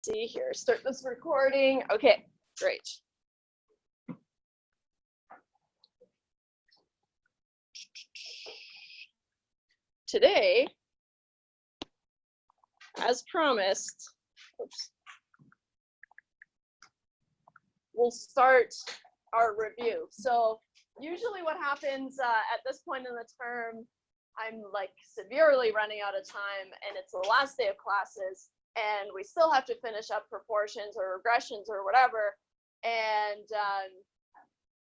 see here, start this recording. Okay, great. Today, as promised, we'll start our review. So usually what happens at this point in the term, I'm like severely running out of time and it's the last day of classes and we still have to finish up proportions or regressions or whatever. And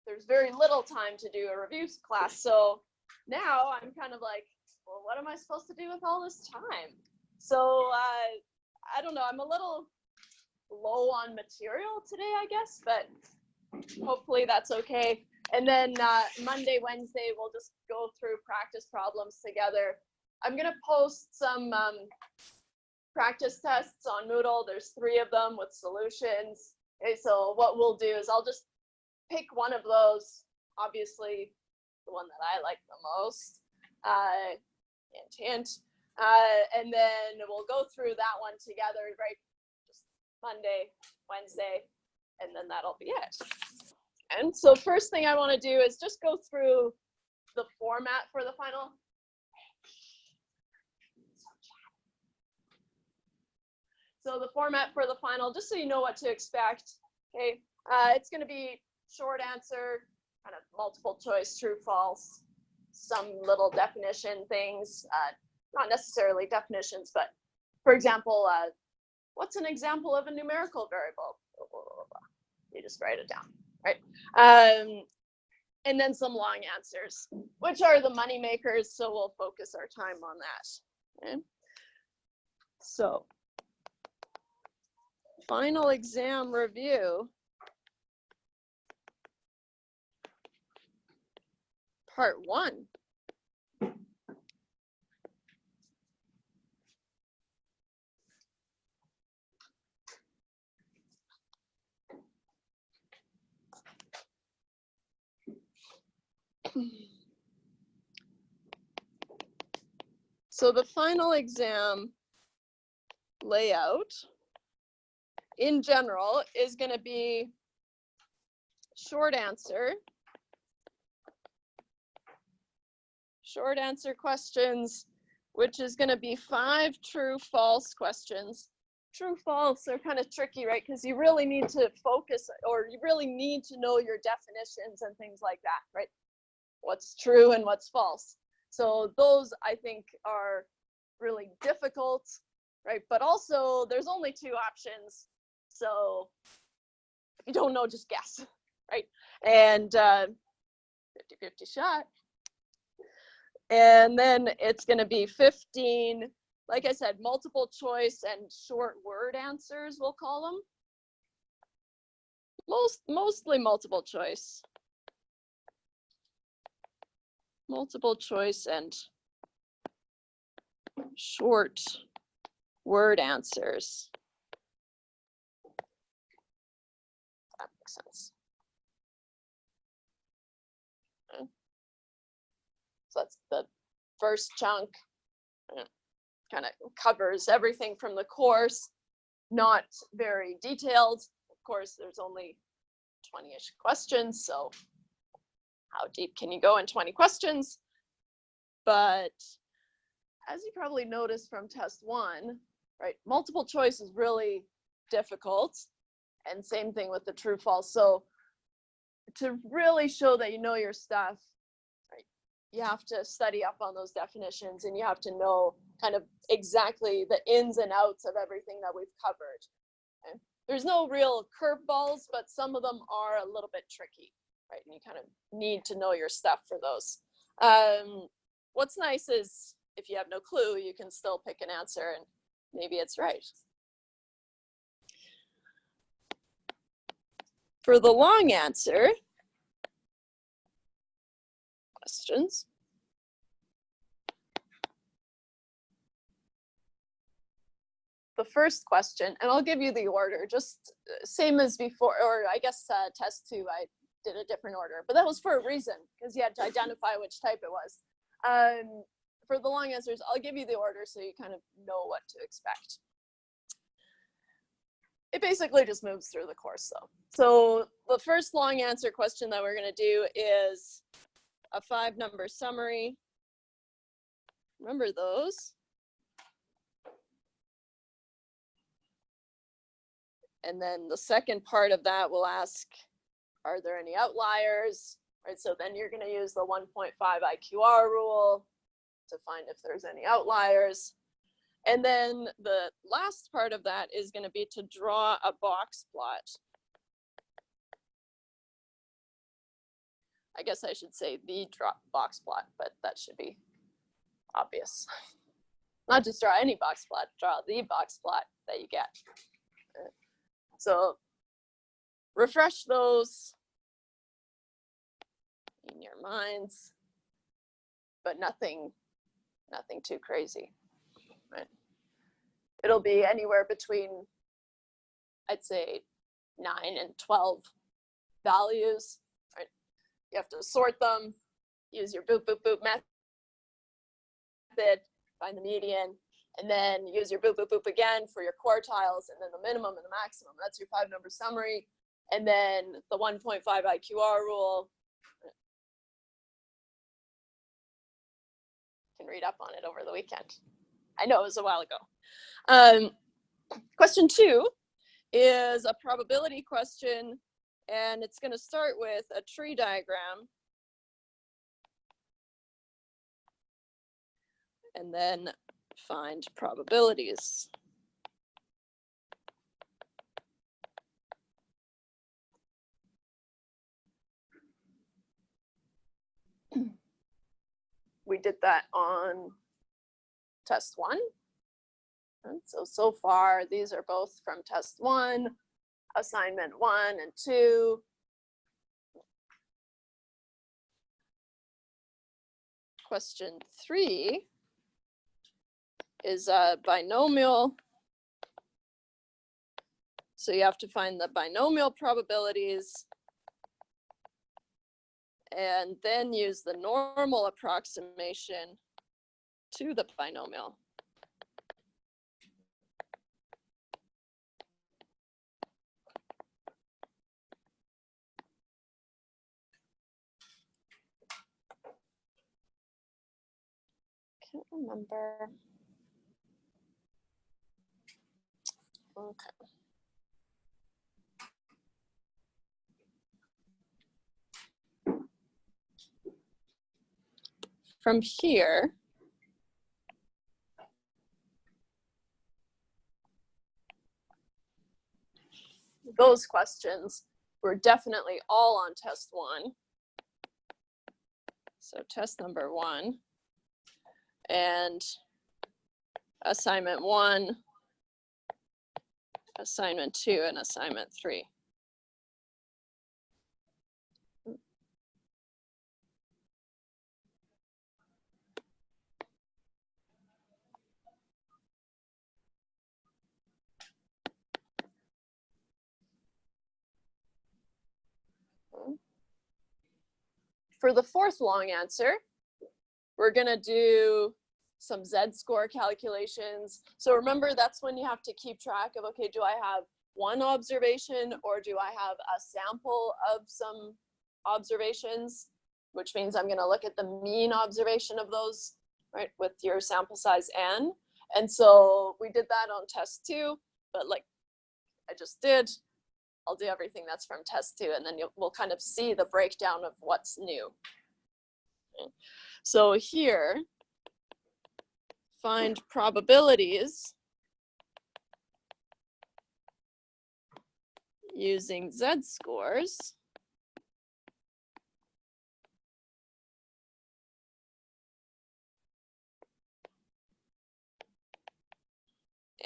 there's very little time to do a review class. So now I'm kind of like, well, what am I supposed to do with all this time? So I don't know, I'm a little low on material today, I guess, but hopefully that's okay. And then Monday, Wednesday, we'll just go through practice problems together. I'm gonna post some practice tests on Moodle. There's 3 of them with solutions. Okay, so what we'll do is I'll just pick one of those, obviously the one that I like the most, hint, and then we'll go through that one together, right? Just Monday, Wednesday, and then that'll be it. And so first thing I want to do is just go through the format for the final. So the format for the final, just so you know what to expect, okay? It's going to be short answer, kind of multiple choice, true, false, some little definition things, not necessarily definitions, but for example, what's an example of a numerical variable? Blah, blah, blah, blah. You just write it down, right? And then some long answers, which are the money makers, so we'll focus our time on that. Okay? So, final exam review, part 1. So the final exam layout in general is going to be short answer questions, which is going to be 5 true false questions. True false are kind of tricky, right? Because you really need to focus, or you really need to know your definitions and things like that, right? What's true and what's false. So those I think are really difficult, right? But also there's only 2 options. So if you don't know, just guess, right? And 50-50 shot. And then it's going to be 15, like I said, multiple choice and short word answers, we'll call them. Mostly multiple choice. Multiple choice and short word answers. That makes sense. Okay. So that's the first chunk. Kind of covers everything from the course, not very detailed. Of course, there's only 20-ish questions, so how deep can you go in 20 questions? But as you probably noticed from test 1, right, multiple choice is really difficult, and same thing with the true false. So to really show that you know your stuff, right, you have to study up on those definitions and you have to know kind of exactly the ins and outs of everything that we've covered. Okay? There's no real curveballs, but some of them are a little bit tricky, right? And you kind of need to know your stuff for those. What's nice is if you have no clue, you can still pick an answer and maybe it's right. For the long answer questions, the first question, and I'll give you the order, just same as before, or I guess test 2, I did a different order, but that was for a reason, because you had to identify which type it was. For the long answers, I'll give you the order so you kind of know what to expect. it basically just moves through the course though. So the first long answer question that we're going to do is a 5-number summary. Remember those. And then the second part of that will ask, are there any outliers? Right, so then you're going to use the 1.5 IQR rule to find if there's any outliers. And then the last part of that is going to be to draw a box plot. I guess I should say the box plot, but that should be obvious. Not just draw any box plot, draw the box plot that you get. So refresh those in your minds, but nothing too crazy. Right. It'll be anywhere between, I'd say, 9 and 12 values. Right. You have to sort them, use your boop, boop, boop method, find the median, and then use your boop, boop, boop again for your quartiles, and then the minimum and the maximum. That's your 5-number summary. And then the 1.5 IQR rule. You can read up on it over the weekend. I know it was a while ago. Question 2 is a probability question, and it's going to start with a tree diagram. And then find probabilities. We did that on test 1. And so far, these are both from test 1, assignment 1 and 2. Question 3 is a binomial. So you have to find the binomial probabilities and then use the normal approximation to the binomial. Can't remember. Okay. From here, those questions were definitely all on test 1. So test number 1 and assignment 1, assignment 2, and assignment 3. For the 4th long answer, we're going to do some Z-score calculations. So remember, that's when you have to keep track of, okay, do I have one observation or do I have a sample of some observations, which means I'm going to look at the mean observation of those, right, with your sample size n. And so we did that on test 2, but like I just did, I'll do everything that's from test 2, and then we'll kind of see the breakdown of what's new. Okay. So here, find probabilities using Z-scores.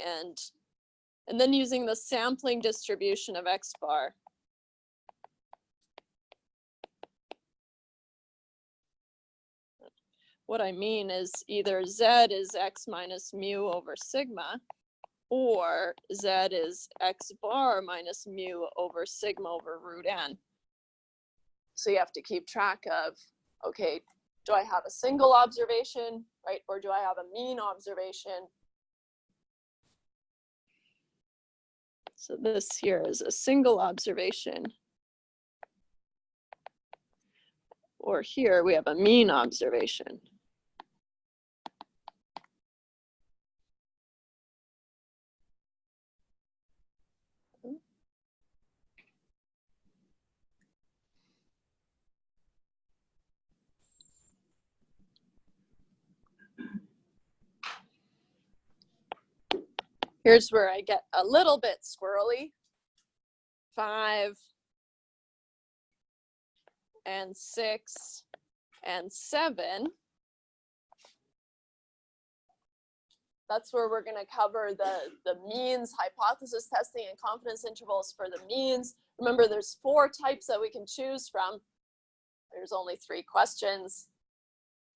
And then using the sampling distribution of X bar. What I mean is either Z is X minus mu over sigma, or Z is X bar minus mu over sigma over root n. So you have to keep track of, okay, do I have a single observation, right? Or do I have a mean observation? So this here is a single observation. Or here we have a mean observation. Here's where I get a little bit squirrely. 5 and 6 and 7. That's where we're going to cover the means, hypothesis testing, and confidence intervals for the means. Remember, there's 4 types that we can choose from. There's only 3 questions.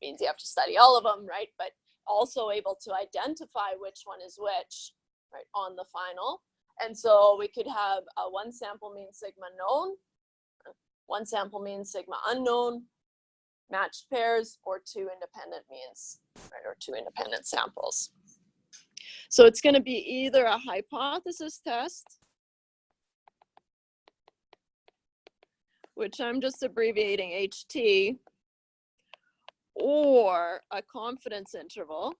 Means you have to study all of them, right? But also able to identify which one is which, right, on the final. And so we could have a 1 sample mean sigma known, 1 sample mean sigma unknown, matched pairs, or 2 independent means, right, or 2 independent samples. So it's going to be either a hypothesis test, which I'm just abbreviating HT, or a confidence interval.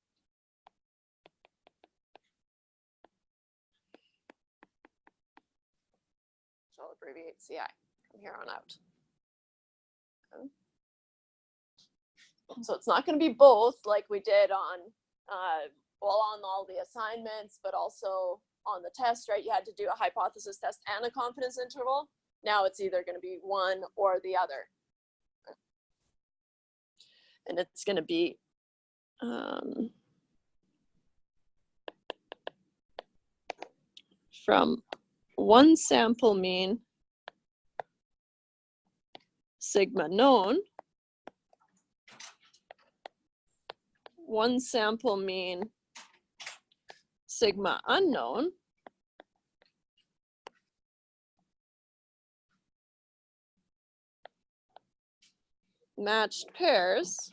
So I'll abbreviate CI from here on out. Okay. So it's not going to be both like we did on, well, on all the assignments, but also on the test, right? You had to do a hypothesis test and a confidence interval. Now it's either going to be one or the other. And it's going to be from 1 sample mean sigma known, 1 sample mean sigma unknown, matched pairs,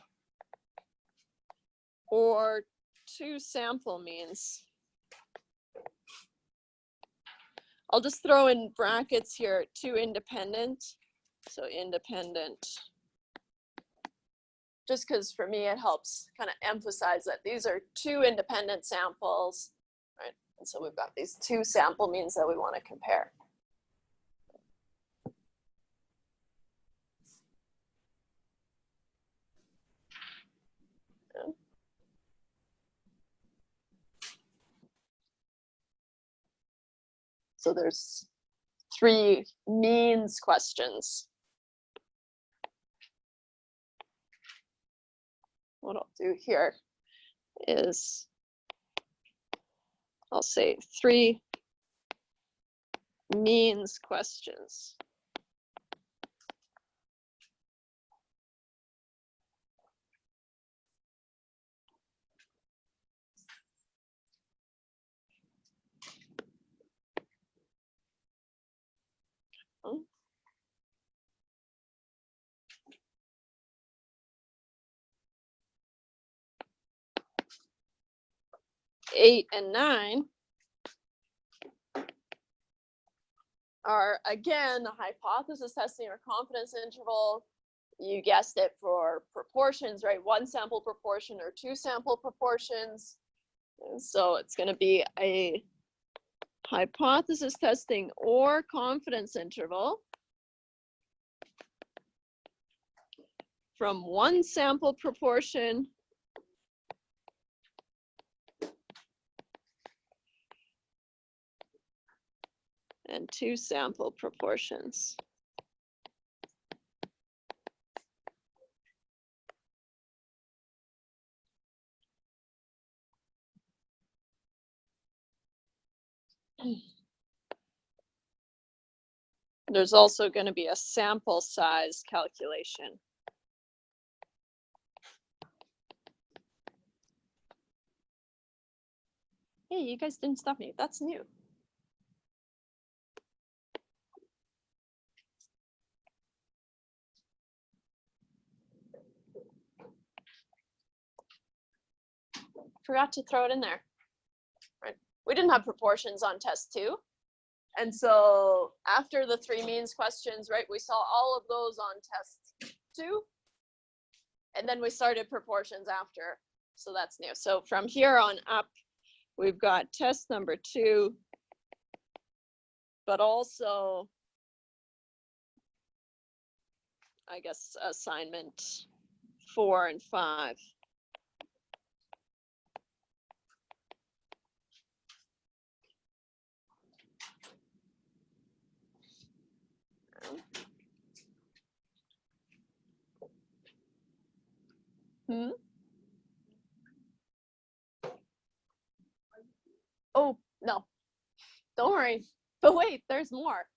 or 2 sample means. I'll just throw in brackets here, 2 independent. So independent, just because for me it helps kind of emphasize that these are 2 independent samples, right? And so we've got these 2 sample means that we want to compare. Yeah. So there's 3 means questions. What I'll do here is I'll say 3 means questions. Oh. 8 and 9 are, again, a hypothesis testing or confidence interval. You guessed it, for proportions, right? 1 sample proportion or 2 sample proportions. And so it's going to be a hypothesis testing or confidence interval from 1 sample proportion and 2 sample proportions. There's also going to be a sample size calculation. Hey, you guys didn't stop me. That's new. Forgot to throw it in there. Right. We didn't have proportions on test 2. And so after the 3 means questions, right, we saw all of those on test 2. And then we started proportions after. So that's new. So from here on up, we've got test number 2, but also, I guess, assignment 4 and 5. Oh, no, don't worry. But wait, there's more.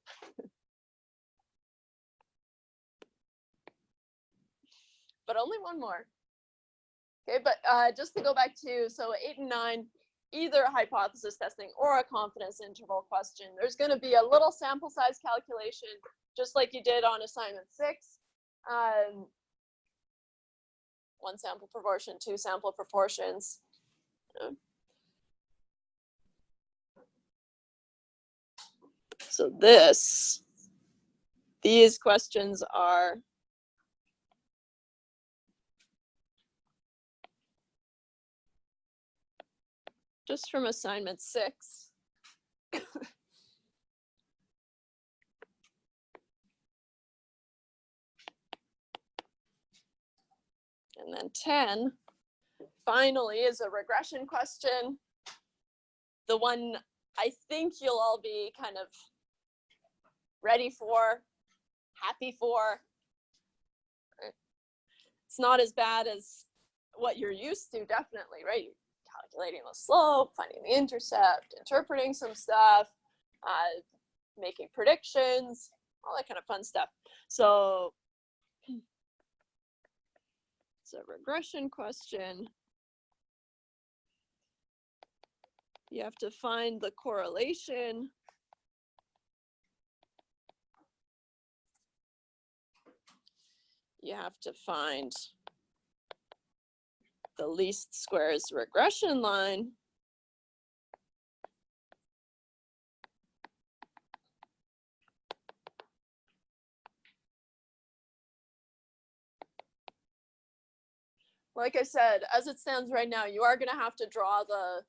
But only one more. Okay, but just to go back to, so 8 and 9, either a hypothesis testing or a confidence interval question, there's going to be a little sample size calculation, just like you did on assignment 6. 1 sample proportion, 2 sample proportions. So these questions are just from assignment 6. And then 10, finally, is a regression question. The one I think you'll all be kind of ready for, happy for. It's not as bad as what you're used to, definitely, right? Calculating the slope, finding the intercept, interpreting some stuff, making predictions, all that kind of fun stuff. So it's a regression question. You have to find the correlation. You have to find the least squares regression line. Like I said, as it stands right now, you are going to have to draw the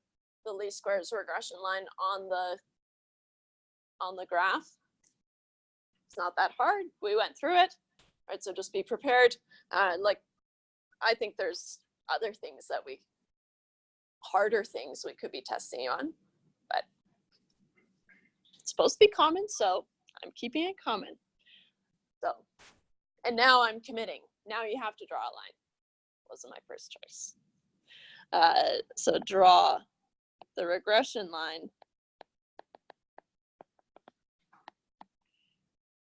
least squares regression line on the graph. It's not that hard. We went through it, right? So just be prepared. Like, I think there's other things that harder things we could be testing you on, but it's supposed to be common, so I'm keeping it common. So, and now I'm committing. Now you have to draw a line. Wasn't my first choice. So draw the regression line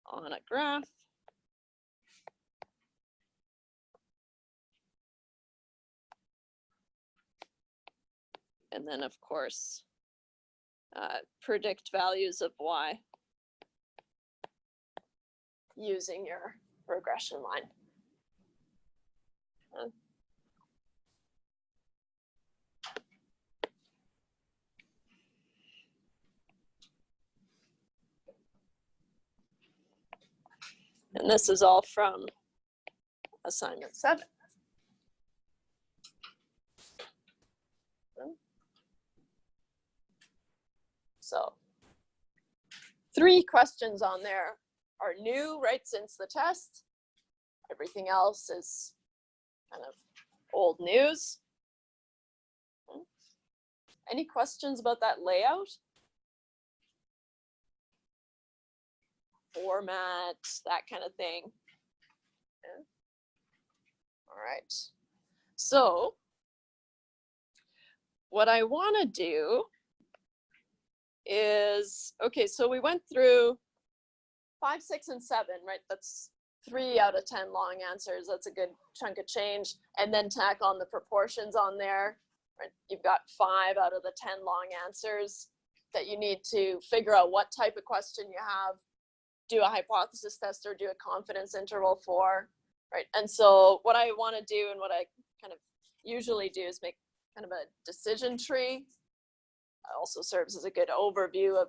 on a graph. And then, of course, predict values of y using your regression line. And this is all from assignment 7. So 3 questions on there are new, right, since the test. Everything else is kind of old news. Any questions about that layout? Format, that kind of thing. Yeah. All right. So what I want to do is, okay, so we went through 5, 6, and 7, right? That's 3 out of 10 long answers. That's a good chunk of change. And then tack on the proportions on there, right? You've got 5 out of the 10 long answers that you need to figure out what type of question you have, do a hypothesis test or do a confidence interval for, right? And so what I want to do and what I kind of usually do is make kind of a decision tree. It also serves as a good overview of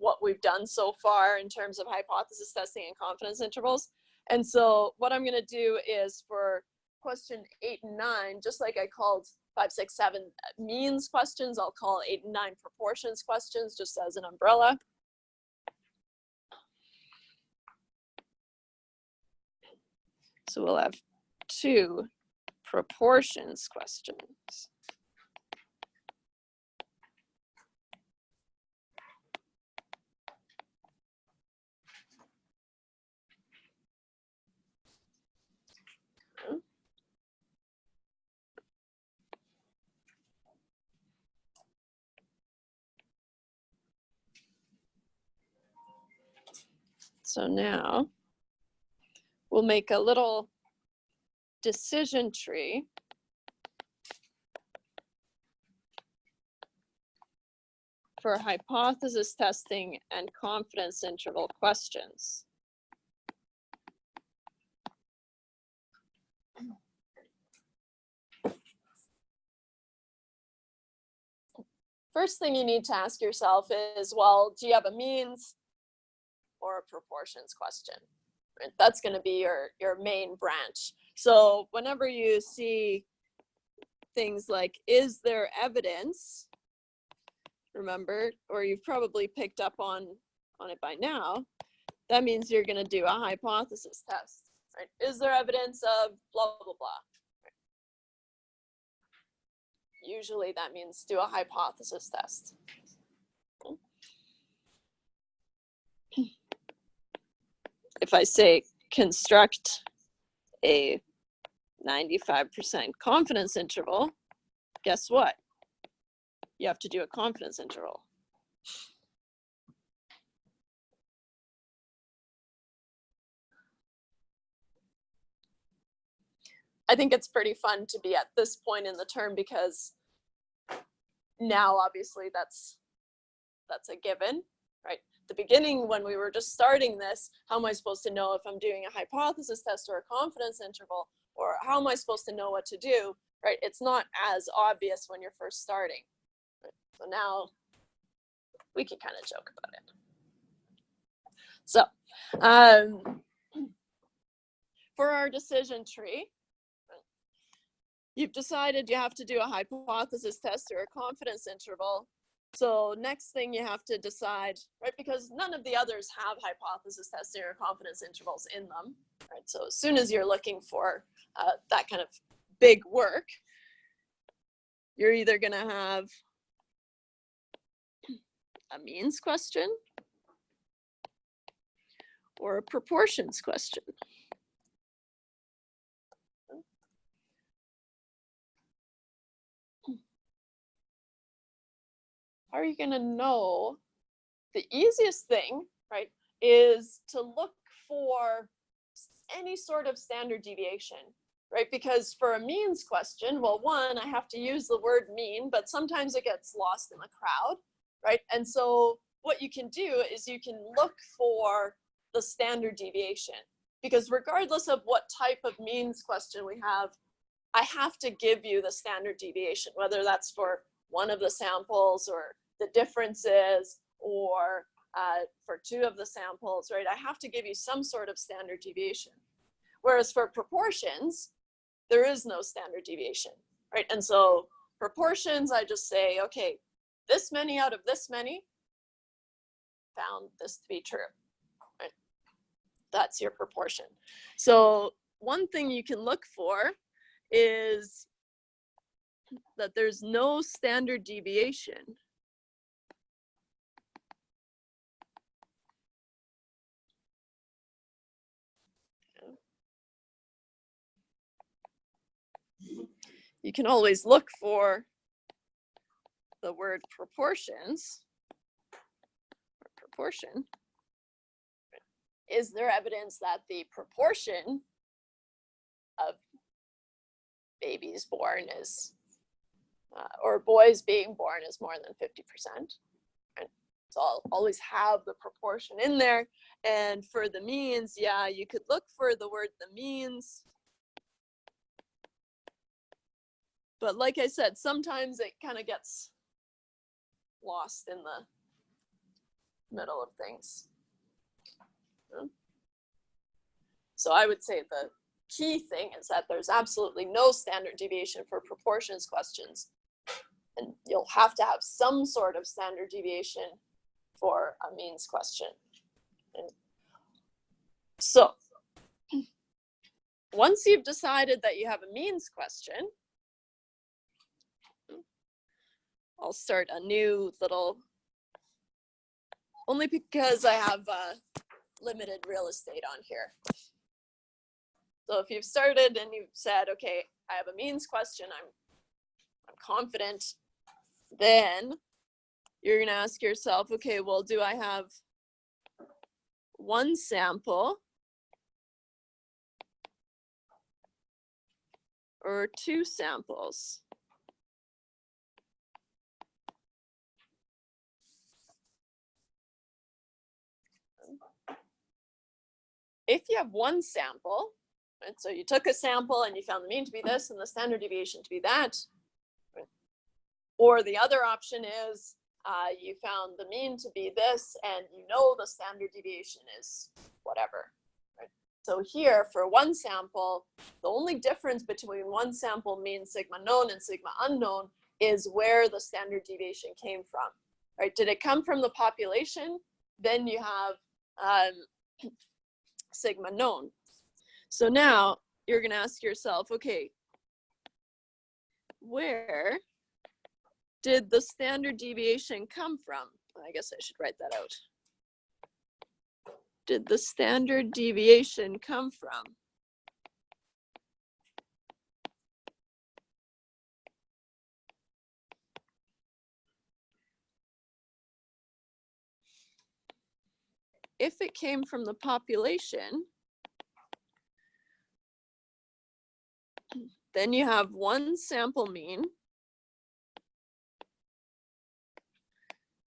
what we've done so far in terms of hypothesis testing and confidence intervals. And so what I'm going to do is for question 8 and 9, just like I called 5, 6, 7 means questions, I'll call 8 and 9 proportions questions just as an umbrella. So we'll have 2 proportions questions. So now we'll make a little decision tree for hypothesis testing and confidence interval questions. First thing you need to ask yourself is, well, do you have a means or a proportions question? Right? That's going to be your main branch. So whenever you see things like, is there evidence, remember, or you've probably picked up on it by now, that means you're going to do a hypothesis test, right? Is there evidence of blah, blah, blah? Right? Usually that means do a hypothesis test. If I say construct a 95% confidence interval, guess what? You have to do a confidence interval. I think it's pretty fun to be at this point in the term because now obviously that's a given, right? The beginning, when we were just starting this, how am I supposed to know if I'm doing a hypothesis test or a confidence interval, or how am I supposed to know what to do, right? It's not as obvious when you're first starting. Right? So now we can kind of joke about it. So for our decision tree, you've decided you have to do a hypothesis test or a confidence interval. So next thing you have to decide, right, because none of the others have hypothesis testing or confidence intervals in them, right? So as soon as you're looking for that kind of big work, you're either going to have a means question or a proportions question. How are you going to know? The easiest thing, right, is to look for any sort of standard deviation, right? Because for a means question, well, one, I have to use the word mean, but sometimes it gets lost in the crowd, right? And so what you can do is you can look for the standard deviation, because regardless of what type of means question we have, I have to give you the standard deviation, whether that's for one of the samples or the differences, or for 2 of the samples, right? I have to give you some sort of standard deviation. Whereas for proportions, there is no standard deviation, right? And so proportions, I just say, okay, this many out of this many found this to be true, right? That's your proportion. So one thing you can look for is that there's no standard deviation you can always look for the word proportions, or proportion. Is there evidence that the proportion of babies born is, or boys being born is more than 50%? Right? So I'll always have the proportion in there. And for the means, yeah, you could look for the word the means. But like I said, sometimes it kind of gets lost in middle of things. So I would say the key thing is that there's absolutely no standard deviation for proportions questions. And you'll have to have some sort of standard deviation for a means question. And so once you've decided that you have a means question, I'll start a new little, only because I have limited real estate on here. So if you've started and you've said, okay, I have a means question, I'm confident, then you're gonna ask yourself, okay, well, do I have one sample or two samples? If you have one sample, right, so you took a sample and you found the mean to be this and the standard deviation to be that, right? Or the other option is you found the mean to be this and you know the standard deviation is whatever. Right? So here for one sample, the only difference between one sample mean sigma known and sigma unknown is where the standard deviation came from. Right? Did it come from the population? Then you have sigma known. So now you're going to ask yourself, okay, where did the standard deviation come from? I guess I should write that out. Did the standard deviation come from? If it came from the population, then you have one sample mean,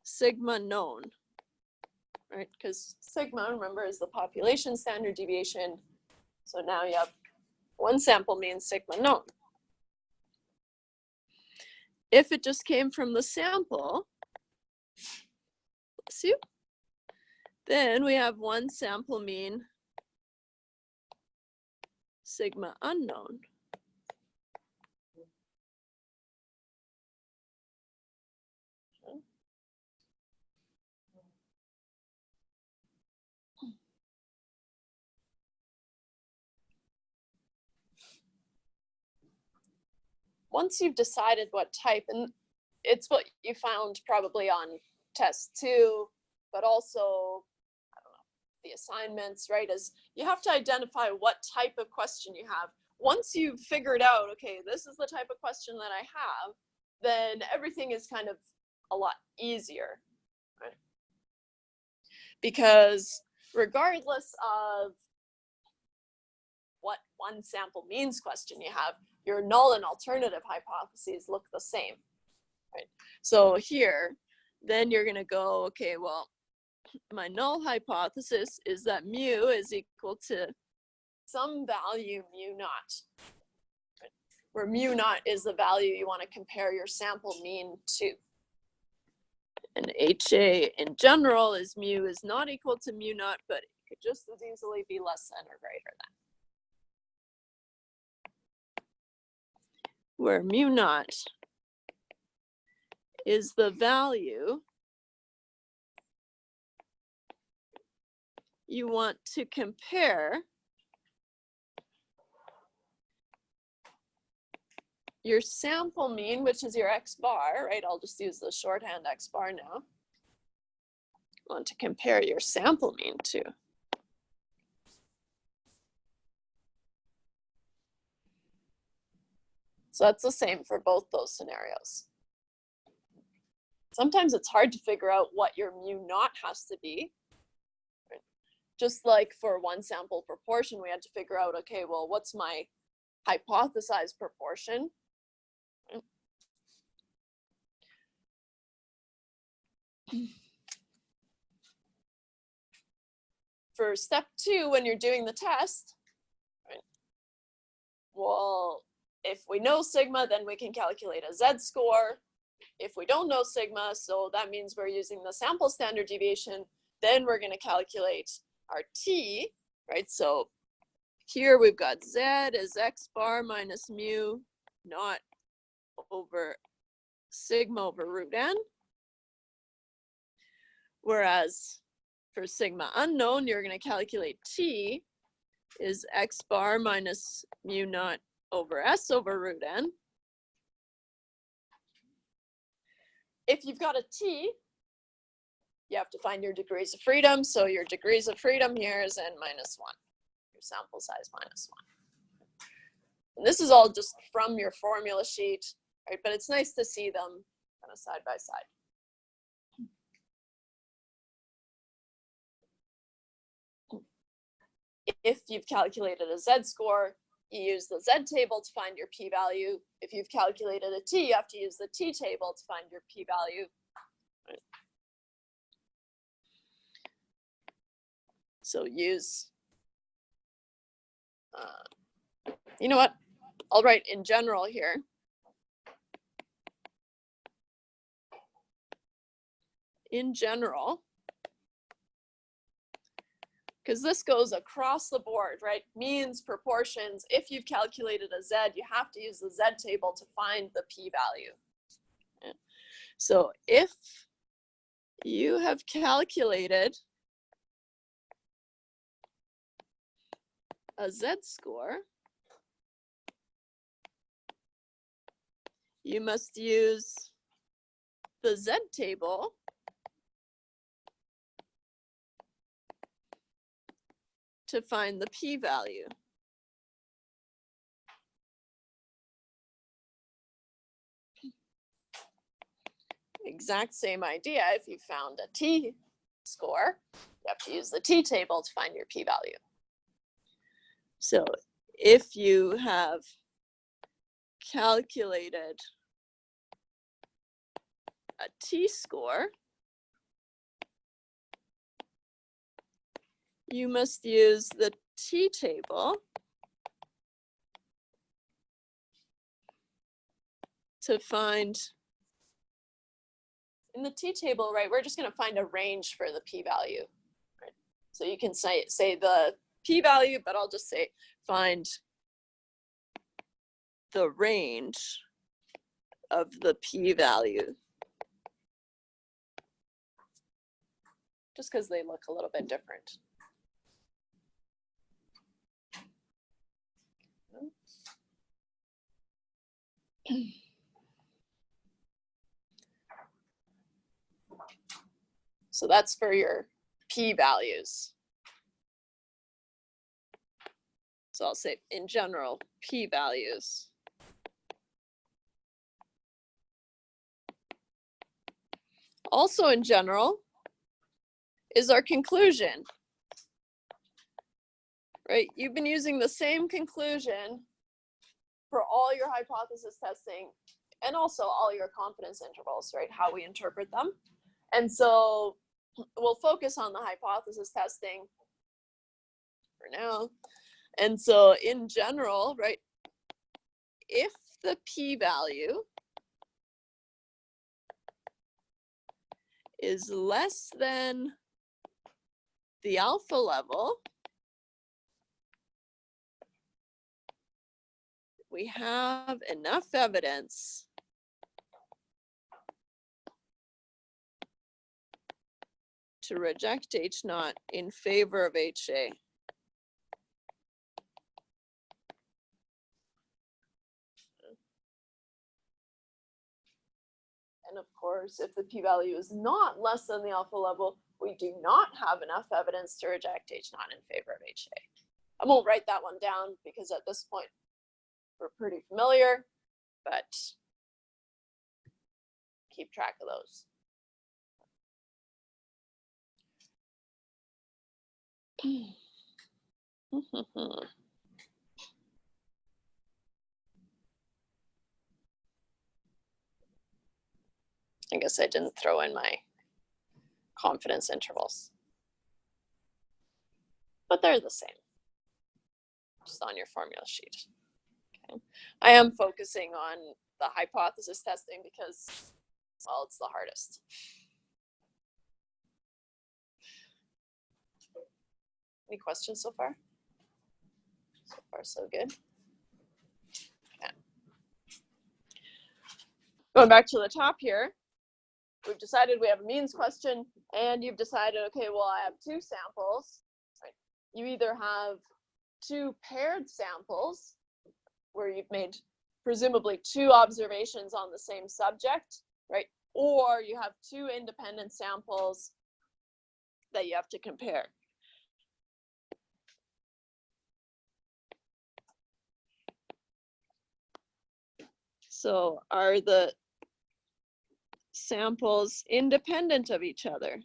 sigma known, right? Because sigma, remember, is the population standard deviation. So now you have one sample mean, sigma known. If it just came from the sample, bless you, then we have one sample mean, sigma unknown. Once you've decided what type, and it's what you found probably on test 2, but also, I don't know, the assignments, right, is you have to identify what type of question you have. Once you've figured out, okay, this is the type of question that I have, then everything is kind of a lot easier, right? Because regardless of what one sample means question you have, your null and alternative hypotheses look the same, right? So here, then you're gonna go, okay, well, my null hypothesis is that mu is equal to some value mu naught, right? Where mu naught is the value you wanna compare your sample mean to. And HA in general is mu is not equal to mu naught, but it could just as easily be less than or greater than. Where mu naught is the value you want to compare your sample mean, which is your x bar, right? I'll just use the shorthand x bar now. You want to compare your sample mean to. So that's the same for both those scenarios. Sometimes it's hard to figure out what your mu naught has to be. Right? Just like for one sample proportion, we had to figure out, okay, well, what's my hypothesized proportion? For step 2, when you're doing the test, right, well, if we know sigma, then we can calculate a z-score. if we don't know sigma, so that means we're using the sample standard deviation, then we're going to calculate our t, right? So here we've got z is x bar minus mu naught over sigma over root n. Whereas for sigma unknown, you're going to calculate t is x bar minus mu naught over s over root n. If you've got a t, you have to find your degrees of freedom. So your degrees of freedom here is n minus 1, your sample size minus 1. And this is all just from your formula sheet, right? But it's nice to see them kind of side by side. If you've calculated a z-score, you use the z-table to find your p-value. If you've calculated a t, you have to use the t-table to find your p-value. Right. So use, you know what? I'll write in general here. In general, because this goes across the board, right? Means, proportions. If you've calculated a z, you have to use the z-table to find the p-value. Okay. So if you have calculated a z-score, you must use the z-table to find the p-value. Exact same idea. If you found a t-score, you have to use the t-table to find your p-value. So if you have calculated a t-score, you must use the t-table to find, in the t-table, right, we're just going to find a range for the p-value. Right? So you can say the p-value, but I'll just say find the range of the p-value. Just because they look a little bit different. So that's for your p-values. So I'll say in general, p-values. Also in general is our conclusion. Right? You've been using the same conclusion for all your hypothesis testing and also all your confidence intervals, right? How we interpret them. And so we'll focus on the hypothesis testing for now. And so in general, right, if the p-value is less than the alpha level, we have enough evidence to reject H0 in favor of HA. And of course, if the p-value is not less than the alpha level, we do not have enough evidence to reject H0 in favor of HA. I won't write that one down because at this point, we're pretty familiar, but keep track of those. I guess I didn't throw in my confidence intervals, but they're the same, just on your formula sheet. Okay. I am focusing on the hypothesis testing because well, it's the hardest. Any questions so far? So far, so good. Okay. Going back to the top here, we've decided we have a means question, and you've decided, okay, well, I have two samples. Right? You either have two paired samples, where you've made presumably two observations on the same subject, right? Or you have two independent samples that you have to compare. So are the samples independent of each other?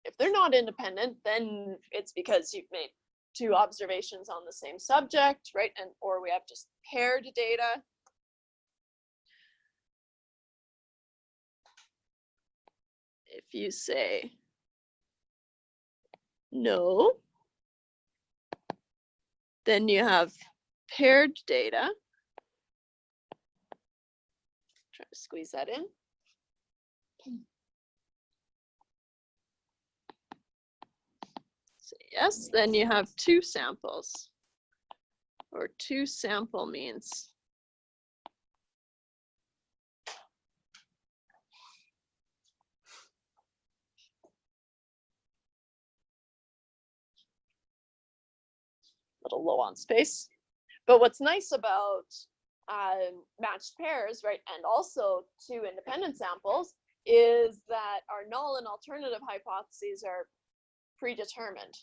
If they're not independent, then it's because you've made two observations on the same subject, right? And or we have just paired data. If you say no, then you have paired data. Try to squeeze that in. Say yes, then you have two samples, or two sample means. A little low on space. But what's nice about matched pairs, right, and also two independent samples, is that our null and alternative hypotheses are predetermined,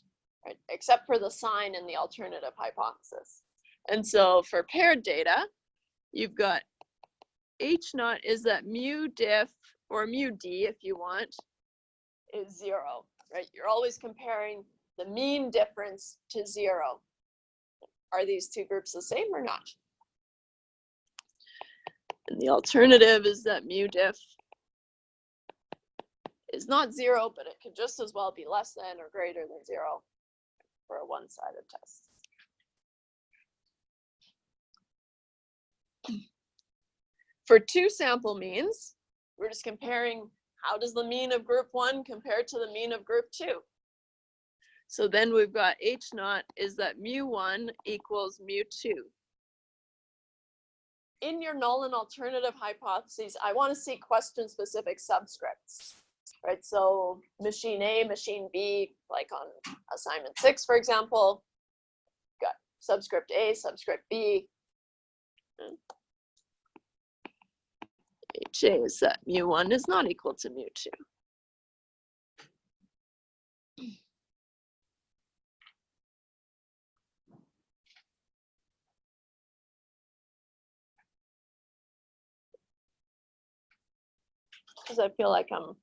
right, except for the sign in the alternative hypothesis. And so for paired data, you've got H naught is that mu diff, or mu d if you want, is 0, right? You're always comparing the mean difference to 0. Are these two groups the same or not? And the alternative is that mu diff is not 0, but it could just as well be less than or greater than 0 for a one-sided test. For two sample means, we're just comparing how does the mean of group 1 compare to the mean of group 2. So then we've got H naught is that mu1 equals mu2. In your null and alternative hypotheses, I want to see question-specific subscripts, right? So machine A, machine B, like on assignment 6, for example, got subscript A, subscript B. HA is that mu1 is not equal to mu2. Because I feel like I'm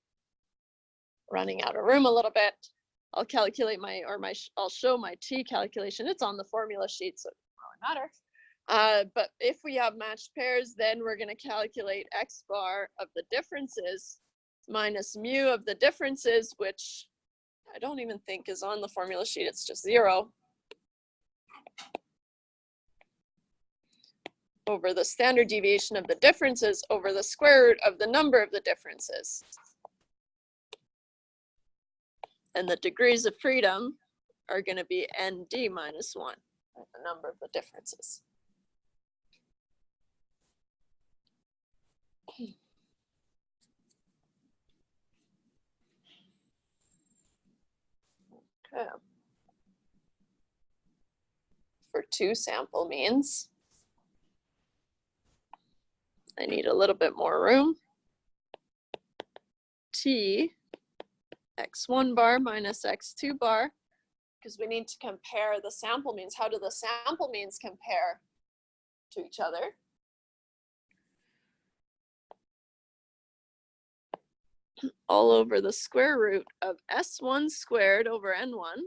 running out of room a little bit, I'll calculate I'll show my T calculation. It's on the formula sheet, so it doesn't really matter. But if we have matched pairs, then we're going to calculate X bar of the differences minus mu of the differences, which I don't even think is on the formula sheet. It's just 0. Over the standard deviation of the differences over the square root of the number of the differences. And the degrees of freedom are going to be ND minus 1, the number of the differences. Okay. For two sample means, I need a little bit more room. T x1 bar minus x2 bar, because we need to compare the sample means. How do the sample means compare to each other? All over the square root of s1 squared over n1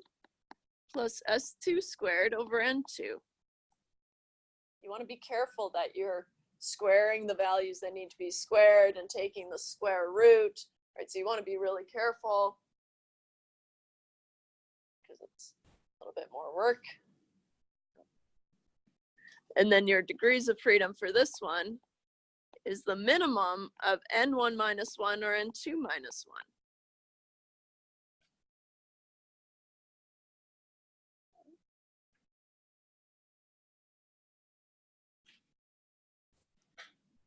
plus s2 squared over n2. You want to be careful that you're squaring the values that need to be squared and taking the square root, right? So you want to be really careful because it's a little bit more work. And then your degrees of freedom for this one is the minimum of n1 minus 1 or n2 minus 1.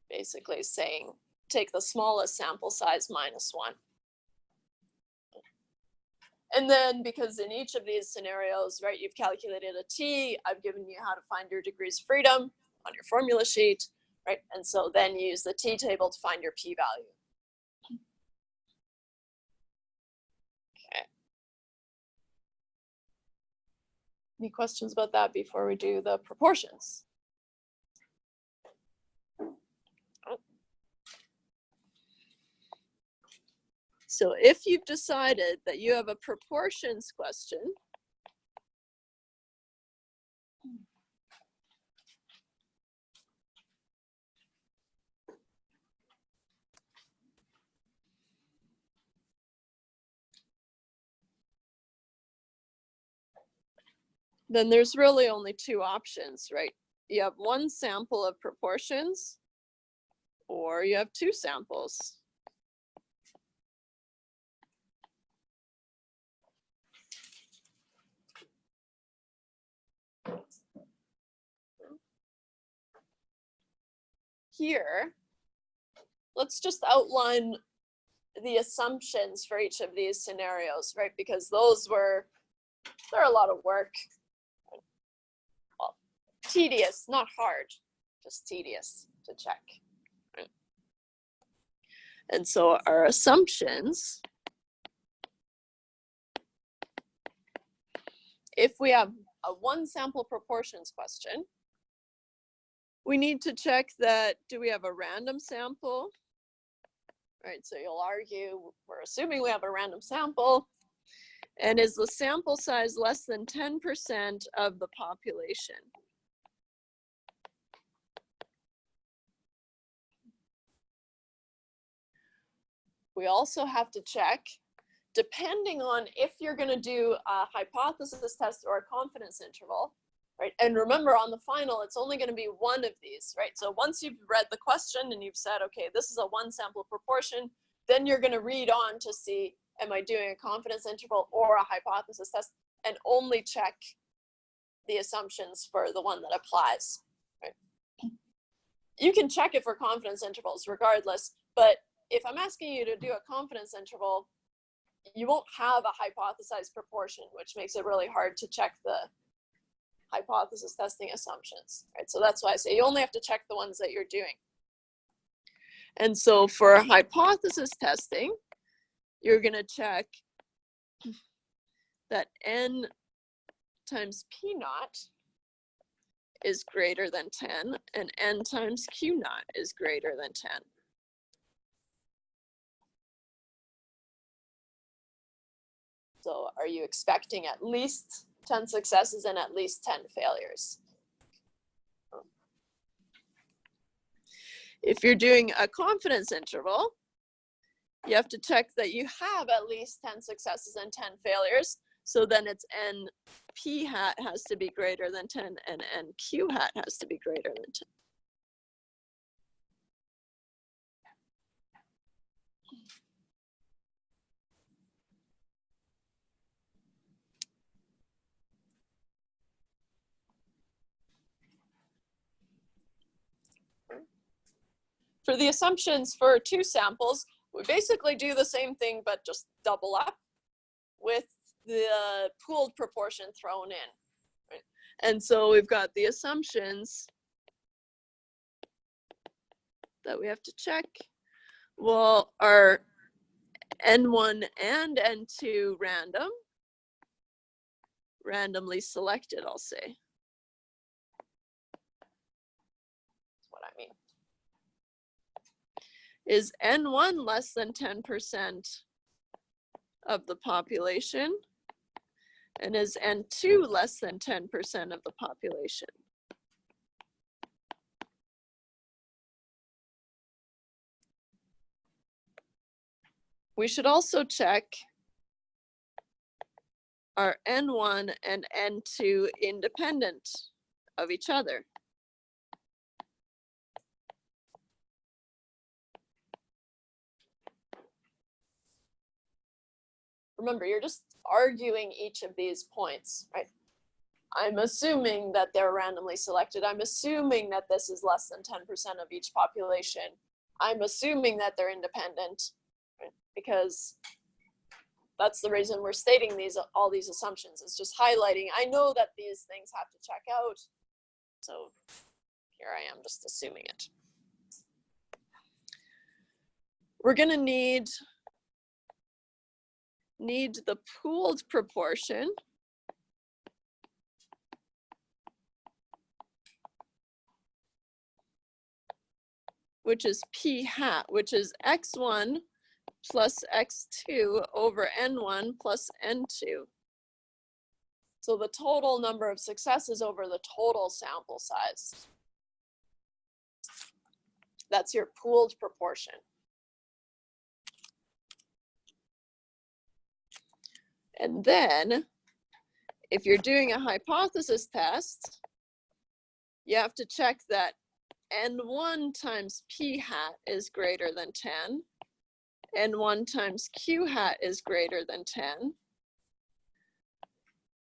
Basically saying, take the smallest sample size minus 1. And then because in each of these scenarios, right, you've calculated a t, I've given you how to find your degrees of freedom on your formula sheet, right? And so then use the t table to find your p-value. Okay. Any questions about that before we do the proportions? So if you've decided that you have a proportions question, then there's really only two options, right? You have one sample of proportions, or you have two samples. Here, let's just outline the assumptions for each of these scenarios, right? Because they're a lot of work. Well, tedious, not hard, just tedious to check. Right? And so our assumptions, if we have a one sample proportions question, we need to check that, do we have a random sample? Right, so you'll argue, we're assuming we have a random sample, and is the sample size less than 10% of the population? We also have to check, depending on if you're going to do a hypothesis test or a confidence interval, right? And remember, on the final, it's only going to be one of these, right? So once you've read the question and you've said, okay, this is a one sample proportion, then you're going to read on to see, am I doing a confidence interval or a hypothesis test, and only check the assumptions for the one that applies, right? You can check it for confidence intervals regardless, but if I'm asking you to do a confidence interval, you won't have a hypothesized proportion, which makes it really hard to check the hypothesis testing assumptions, right? So that's why I say you only have to check the ones that you're doing. And so for hypothesis testing, you're going to check that n times p naught is greater than 10 and n times q naught is greater than 10. So are you expecting at least 10 successes and at least 10 failures? If you're doing a confidence interval, you have to check that you have at least 10 successes and 10 failures. So then it's n p hat has to be greater than 10 and n q hat has to be greater than 10. For the assumptions for two samples, we basically do the same thing, but just double up with the pooled proportion thrown in. Right? And so we've got the assumptions that we have to check. Well, are N1 and N2 random? Randomly selected, I'll say. That's what I mean. Is N1 less than 10% of the population? And is N2 less than 10% of the population? We should also check are n1 and n2 independent of each other? Remember, you're just arguing each of these points, right? I'm assuming that they're randomly selected. I'm assuming that this is less than 10% of each population. I'm assuming that they're independent, right? Because that's the reason we're stating all these assumptions. It's just highlighting, I know that these things have to check out, so here I am just assuming it. We're going to need the pooled proportion, which is p hat, which is x1 plus x2 over n1 plus n2. So the total number of successes over the total sample size. That's your pooled proportion. And then, if you're doing a hypothesis test, you have to check that n1 times p hat is greater than 10, n1 times q hat is greater than 10,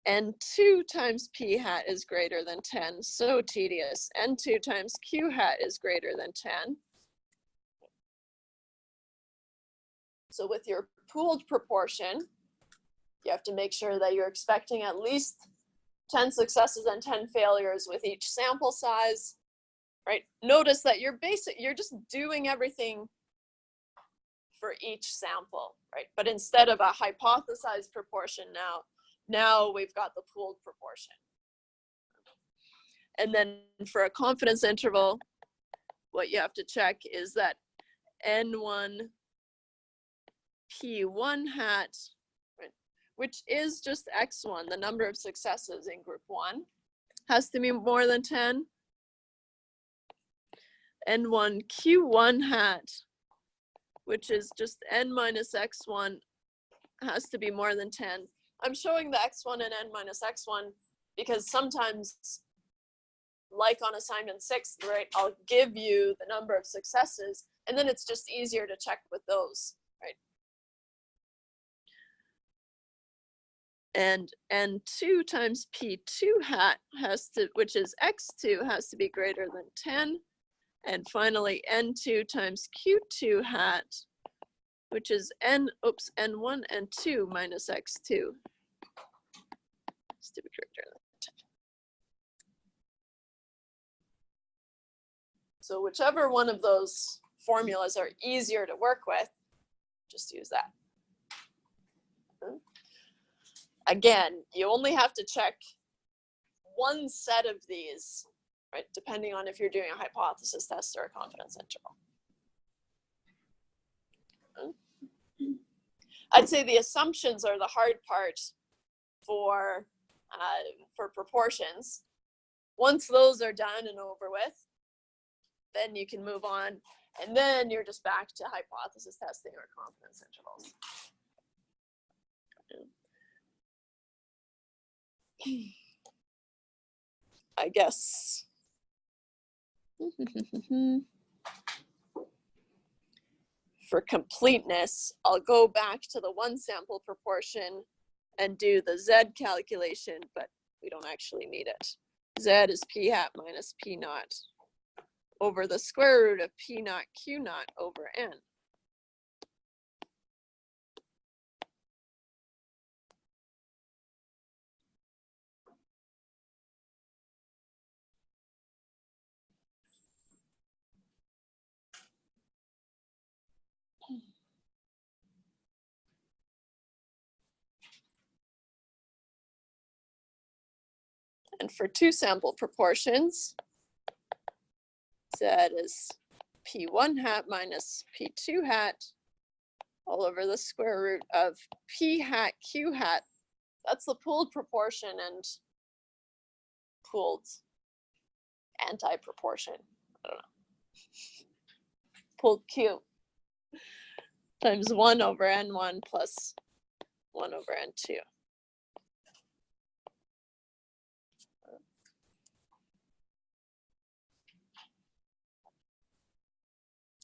n2 times p hat is greater than 10, so tedious, n2 times q hat is greater than 10. So with your pooled proportion, you have to make sure that you're expecting at least 10 successes and 10 failures with each sample size, right? Notice that you're just doing everything for each sample, right? But instead of a hypothesized proportion now we've got the pooled proportion. And then for a confidence interval, what you have to check is that n1 p1 hat, right, which is just x1, the number of successes in group 1, has to be more than 10. n1 q1 hat, which is just n minus x1, has to be more than 10. I'm showing the x1 and n minus x1 because sometimes, like on assignment 6, right, I'll give you the number of successes, and then it's just easier to check with those, right? And n2 times p2 hat which is x2, has to be greater than 10. And finally, n2 times q2 hat, which is n1, n2 minus x2, has to be greater than 10. So whichever one of those formulas are easier to work with, just use that. Again, you only have to check one set of these, right, depending on if you're doing a hypothesis test or a confidence interval. I'd say the assumptions are the hard part for proportions. Once those are done and over with, then you can move on, and then you're just back to hypothesis testing or confidence intervals. I guess. For completeness, I'll go back to the one sample proportion and do the Z calculation, but we don't actually need it. Z is p hat minus p naught over the square root of p naught q naught over n. And for two sample proportions, Z is p1 hat minus p2 hat all over the square root of p hat q hat. That's the pooled proportion and pooled anti-proportion. I don't know. Pooled q times 1 over n1 plus 1 over n2.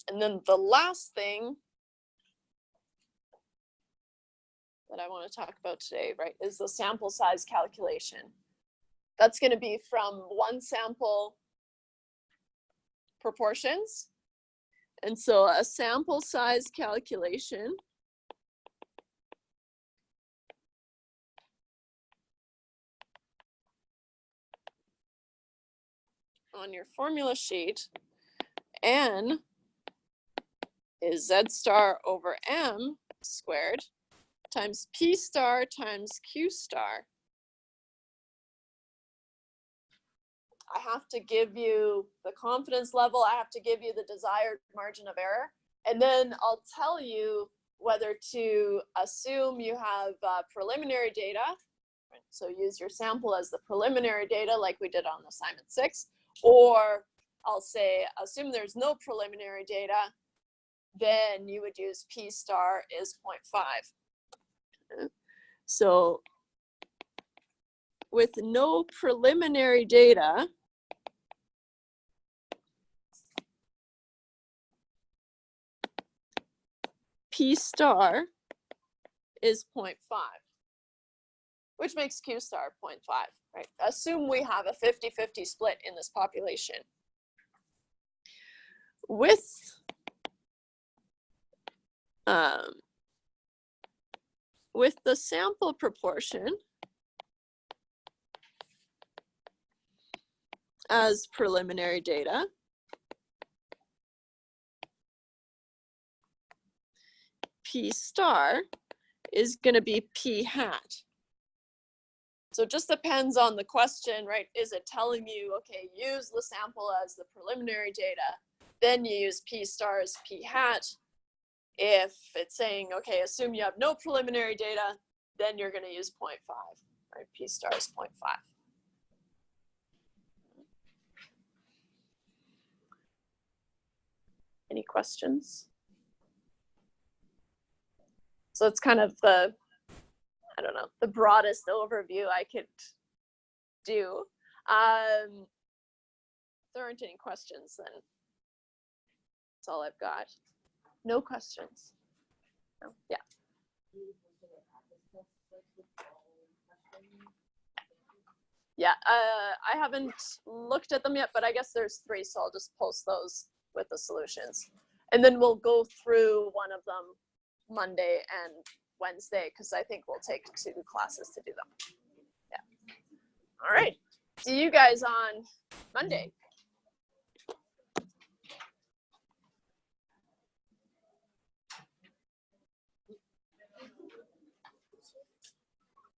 And then the last thing that I want to talk about today, right, is the sample size calculation. That's going to be from one sample proportions. And so a sample size calculation on your formula sheet, N is Z star over M squared times P star times Q star. I have to give you the confidence level. I have to give you the desired margin of error. And then I'll tell you whether to assume you have preliminary data. So use your sample as the preliminary data like we did on assignment 6. Or I'll say, assume there's no preliminary data, then you would use P star is 0.5. So with no preliminary data, P star is 0.5, which makes Q star 0.5, right? Assume we have a 50-50 split in this population. With the sample proportion as preliminary data, P star is going to be P hat. So it just depends on the question, right? Is it telling you, okay, use the sample as the preliminary data, then you use P star as P hat. If it's saying, okay, assume you have no preliminary data, then you're going to use 0.5, right? P star is 0.5. Any questions? So it's kind of the, I don't know, the broadest overview I could do. If there aren't any questions, then that's all I've got. No questions? No? Yeah. Yeah, I haven't looked at them yet, but I guess there's 3, so I'll just post those with the solutions. And then we'll go through one of them Monday and Wednesday, because I think we'll take 2 classes to do them. Yeah. All right. See you guys on Monday.